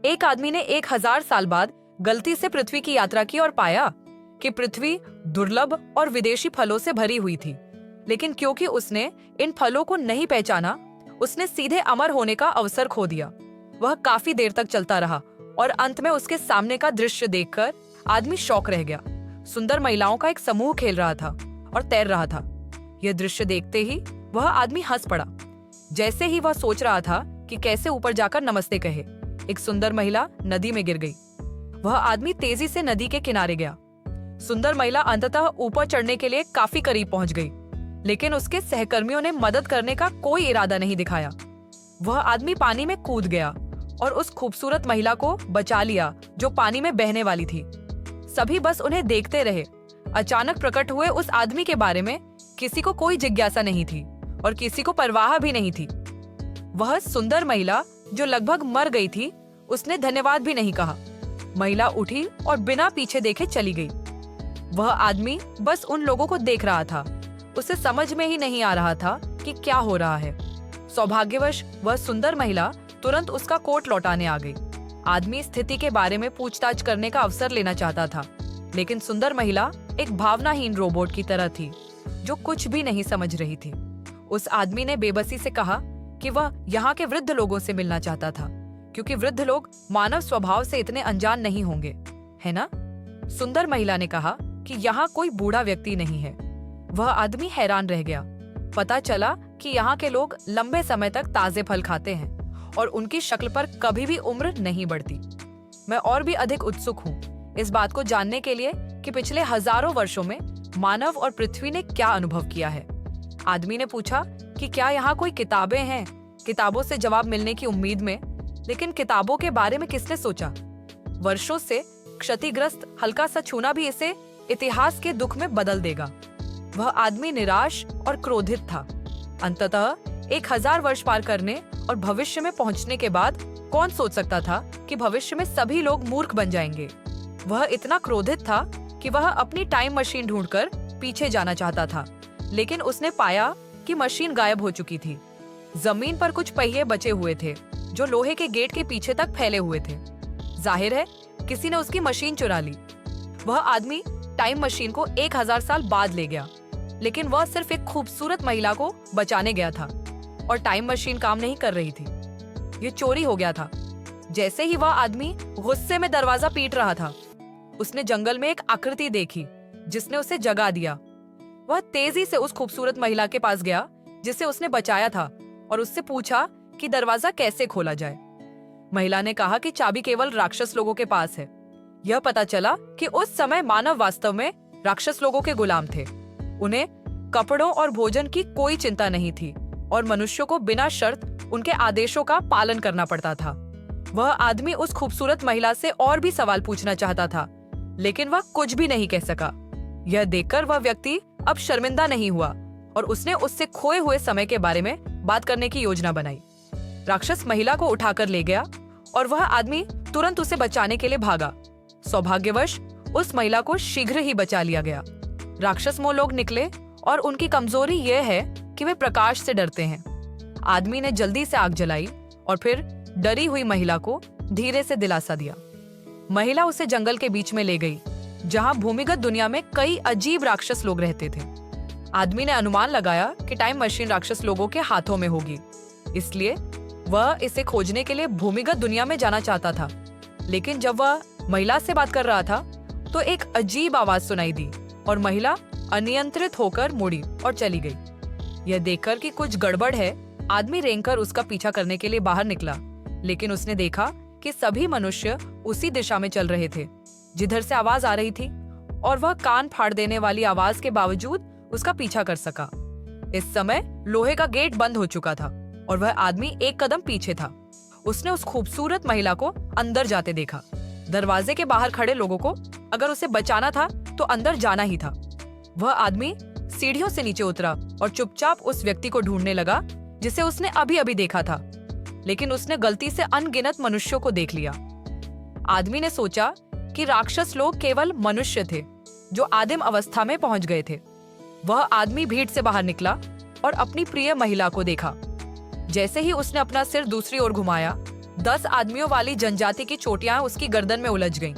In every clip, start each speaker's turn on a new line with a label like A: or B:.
A: एक आदमी ने 1000 साल बाद गलती से पृथ्वी की यात्रा की और पाया कि पृथ्वी दुर्लभ और विदेशी फलों से भरी हुई थी। लेकिन क्योंकि उसने इन फलों को नहीं पहचाना, उसने सीधे अमर होने का अवसर खो दिया। वह काफी देर तक चलता रहा और अंत में उसके सामने का दृश्य देखकर आदमी शॉक रह गया। सुंदर महिलाओं का एक समूह खेल रहा था और तैर रहा था। यह दृश्य देखते ही वह आदमी हंस पड़ा। जैसे ही वह सोच रहा था कि कैसे ऊपर जाकर नमस्ते कहे, एक सुंदर महिला नदी में गिर गई। वह आदमी तेजी से नदी के किनारे गया। सुंदर महिला अंततः ऊपर चढ़ने के लिए काफी करीब पहुंच गई, लेकिन उसके सहकर्मियों ने मदद करने का कोई इरादा नहीं दिखाया। वह आदमी पानी में कूद गया और उस खूबसूरत महिला को बचा लिया जो पानी में बहने वाली थी। सभी बस उन्हें देखते रहे। अचानक प्रकट हुए उस आदमी के बारे में किसी को कोई जिज्ञासा नहीं थी और किसी को परवाह भी नहीं थी। वह सुंदर महिला जो लगभग मर गई थी, उसने धन्यवाद भी नहीं कहा। महिला उठी और बिना पीछे देखे चली गई। वह आदमी बस उन लोगों को देख रहा था। उसे समझ में ही नहीं आ रहा था कि क्या हो रहा है। सौभाग्यवश वह सुंदर महिला तुरंत उसका कोट लौटाने आ गई। आदमी स्थिति के बारे में पूछताछ करने का अवसर लेना चाहता था, लेकिन सुंदर महिला एक भावनाहीन रोबोट की तरह थी जो कुछ भी नहीं समझ रही थी। उस आदमी ने बेबसी से कहा कि वह यहाँ के वृद्ध लोगों से मिलना चाहता था, क्योंकि वृद्ध लोग मानव स्वभाव से इतने अनजान नहीं होंगे, है ना? सुंदर महिला ने कहा कि यहाँ कोई बूढ़ा व्यक्ति नहीं है। वह आदमी हैरान रह गया। पता चला कि यहाँ के लोग लंबे समय तक ताजे फल खाते हैं और उनकी शक्ल पर कभी भी उम्र नहीं बढ़ती। मैं और भी अधिक उत्सुक हूँ इस बात को जानने के लिए कि पिछले हजारों वर्षों में मानव और पृथ्वी ने क्या अनुभव किया है। आदमी ने पूछा कि क्या यहाँ कोई किताबें हैं? किताबों से जवाब मिलने की उम्मीद में, लेकिन किताबों के बारे में किसने सोचा? वर्षों से क्षतिग्रस्त हल्का सा छूना भी इसे इतिहास के दुख में बदल देगा। वह आदमी निराश और क्रोधित था। अंततः 1000 वर्ष पार करने और भविष्य में पहुंचने के बाद कौन सोच सकता था कि भविष्य में सभी लोग मूर्ख बन जाएंगे। वह इतना क्रोधित था कि वह अपनी टाइम मशीन ढूंढकर पीछे जाना चाहता था, लेकिन उसने पाया कि मशीन गायब हो चुकी थी। जमीन पर कुछ पहिए बचे हुए थे जो लोहे के गेट के पीछे तक फैले हुए थे। जाहिर है किसी ने उसकी मशीन चुरा ली। वह आदमी टाइम मशीन को 1000 साल बाद ले गया, लेकिन वह सिर्फ एक खूबसूरत महिला को बचाने गया था और टाइम मशीन काम नहीं कर रही थी। ये चोरी हो गया था। जैसे ही वह आदमी गुस्से में दरवाजा पीट रहा था, उसने जंगल में एक आकृति देखी जिसने उसे जगा दिया। वह तेजी से उस खूबसूरत महिला के पास गया जिसे उसने बचाया था और उससे पूछा कि दरवाजा कैसे खोला जाए। महिला ने कहा कि चाबी केवल राक्षस लोगों के पास है। यह पता चला कि उस समय मानव वास्तव में राक्षस लोगों के गुलाम थे। उन्हें कपड़ों और भोजन की कोई चिंता नहीं थी और मनुष्यों को बिना शर्त उनके आदेशों का पालन करना पड़ता था। वह आदमी उस खूबसूरत महिला से और भी सवाल पूछना चाहता था, लेकिन वह कुछ भी नहीं कह सका। यह देखकर वह व्यक्ति अब शर्मिंदा नहीं हुआ और उसने उससे खोए हुए समय के बारे में बात करने की योजना बनाई। राक्षस महिला को उठाकर ले गया और वह आदमी तुरंत उसे बचाने के लिए भागा। सौभाग्यवश उस महिला को शीघ्र ही बचा लिया गया। राक्षस मोह लोग निकले और उनकी कमजोरी यह है कि वे प्रकाश से डरते हैं। आदमी ने जल्दी से आग जलाई और फिर डरी हुई महिला को धीरे से दिलासा दिया। महिला उसे जंगल के बीच में ले गई, जहां भूमिगत दुनिया में कई अजीब राक्षस लोग रहते थे। आदमी ने अनुमान लगाया कि टाइम मशीन राक्षस लोगों के हाथों में होगी, इसलिए वह इसे खोजने के लिए भूमिगत दुनिया में जाना चाहता था। लेकिन जब वह महिला से बात कर रहा था तो एक अजीब आवाज सुनाई दी और महिला अनियंत्रित होकर मुड़ी और चली गई। यह देखकर कि कुछ गड़बड़ है, आदमी रेंगकर उसका पीछा करने के लिए बाहर निकला, लेकिन उसने देखा कि सभी मनुष्य उसी दिशा में चल रहे थे जिधर से आवाज आ रही थी, और वह कान फाड़ देने वाली आवाज के बावजूद उसका पीछा कर सका। इस समय लोहे का गेट बंद हो चुका था और वह आदमी एक कदम पीछे था। उसने उस खूबसूरत महिला को अंदर जाते देखा। दरवाजे के बाहर खड़े लोगों को अगर उसे बचाना था तो अंदर जाना ही था। वह आदमी सीढ़ियों से नीचे उतरा और चुपचाप उस व्यक्ति को ढूंढने लगा जिसे उसने अभी अभी देखा था, लेकिन उसने गलती से अनगिनत मनुष्यों को देख लिया। आदमी ने सोचा कि राक्षस लोग केवल मनुष्य थे जो आदिम अवस्था में पहुंच गए थे। वह आदमी भीड़ से बाहर निकला और अपनी प्रिय महिला को देखा। जैसे ही उसने अपना सिर दूसरी ओर घुमाया, 10 आदमियों वाली जनजाति की चोटियां उसकी गर्दन में उलझ गईं।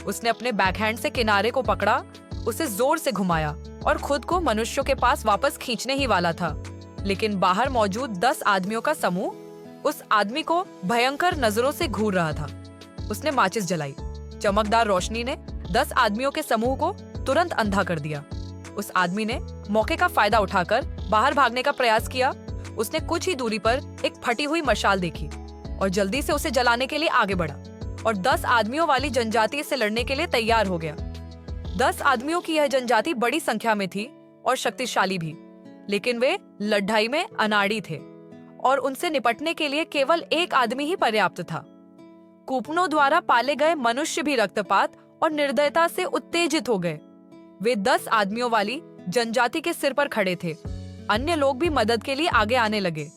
A: उसने अपने बैकहैंड से किनारे को पकड़ा, उसे जोर से घुमाया और खुद को मनुष्यों के पास वापस खींचने ही वाला था, लेकिन बाहर मौजूद 10 आदमियों का समूह उस आदमी को भयंकर नजरों से घूर रहा था। उसने माचिस जलाई। चमकदार रोशनी ने 10 आदमियों के समूह को तुरंत अंधा कर दिया। उस आदमी ने मौके का फायदा उठाकर बाहर भागने का प्रयास किया। उसने कुछ ही दूरी पर एक फटी हुई मशाल देखी और जल्दी से उसे जलाने के लिए आगे बढ़ा और 10 आदमियों वाली जनजाति से लड़ने के लिए तैयार हो गया। 10 आदमियों की यह जनजाति बड़ी संख्या में थी और शक्तिशाली भी, लेकिन वे लड़ाई में अनाड़ी थे और उनसे निपटने के लिए केवल एक आदमी ही पर्याप्त था। कूपनों द्वारा पाले गए मनुष्य भी रक्तपात और निर्दयता से उत्तेजित हो गए। वे 10 आदमियों वाली जनजाति के सिर पर खड़े थे। अन्य लोग भी मदद के लिए आगे आने लगे।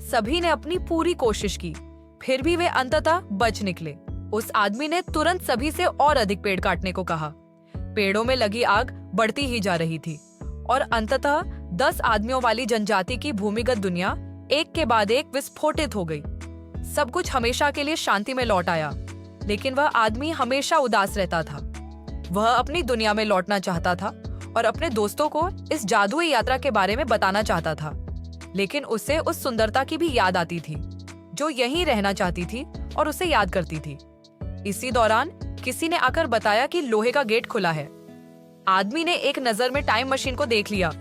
A: सभी ने अपनी पूरी कोशिश की, फिर भी वे अंततः बच निकले। उस आदमी ने तुरंत सभी से और अधिक पेड़ काटने को कहा। पेड़ों में लगी आग बढ़ती ही जा रही थी और अंततः 10 आदमियों वाली जनजाति की भूमिगत दुनिया एक के बाद एक विस्फोटित हो गई। सब कुछ हमेशा के लिए शांति में लौट आया, लेकिन वह आदमी हमेशा उदास रहता था। वह अपनी दुनिया में लौटना चाहता था और अपने दोस्तों को इस जादुई यात्रा के बारे में बताना चाहता था, लेकिन उसे उस सुंदरता की भी याद आती थी जो यहीं रहना चाहती थी और उसे याद करती थी। इसी दौरान किसी ने आकर बताया कि लोहे का गेट खुला है। आदमी ने एक नजर में टाइम मशीन को देख लिया।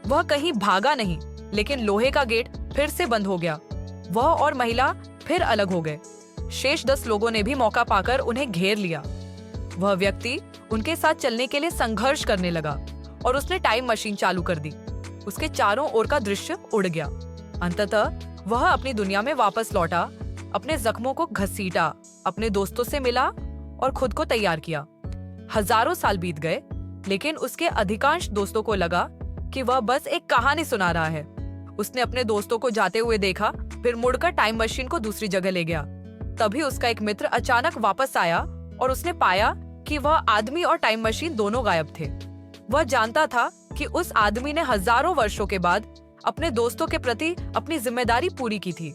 A: वह कहीं भागा नहीं, लेकिन लोहे का गेट फिर से बंद हो गया। वह और महिला फिर अलग हो गए। शेष 10 लोगों ने भी मौका पाकर उन्हें घेर लिया। वह व्यक्ति उनके साथ चलने के लिए संघर्ष करने लगा और उसने टाइम मशीन चालू कर दी। उसके चारों ओर का दृश्य उड़ गया। अंततः वह अपनी दुनिया में वापस लौटा, अपने जख्मों को घसीटा, अपने दोस्तों से मिला और खुद को तैयार किया। हजारों साल बीत गए, लेकिन उसके अधिकांश दोस्तों को लगा कि वह बस एक कहानी सुना रहा है। उसने अपने दोस्तों को जाते हुए देखा, फिर मुड़कर टाइम मशीन को दूसरी जगह ले गया। तभी उसका एक मित्र अचानक वापस आया और उसने पाया कि वह आदमी और टाइम मशीन दोनों गायब थे। वह जानता था कि उस आदमी ने हजारों वर्षों के बाद अपने दोस्तों के प्रति अपनी जिम्मेदारी पूरी की थी।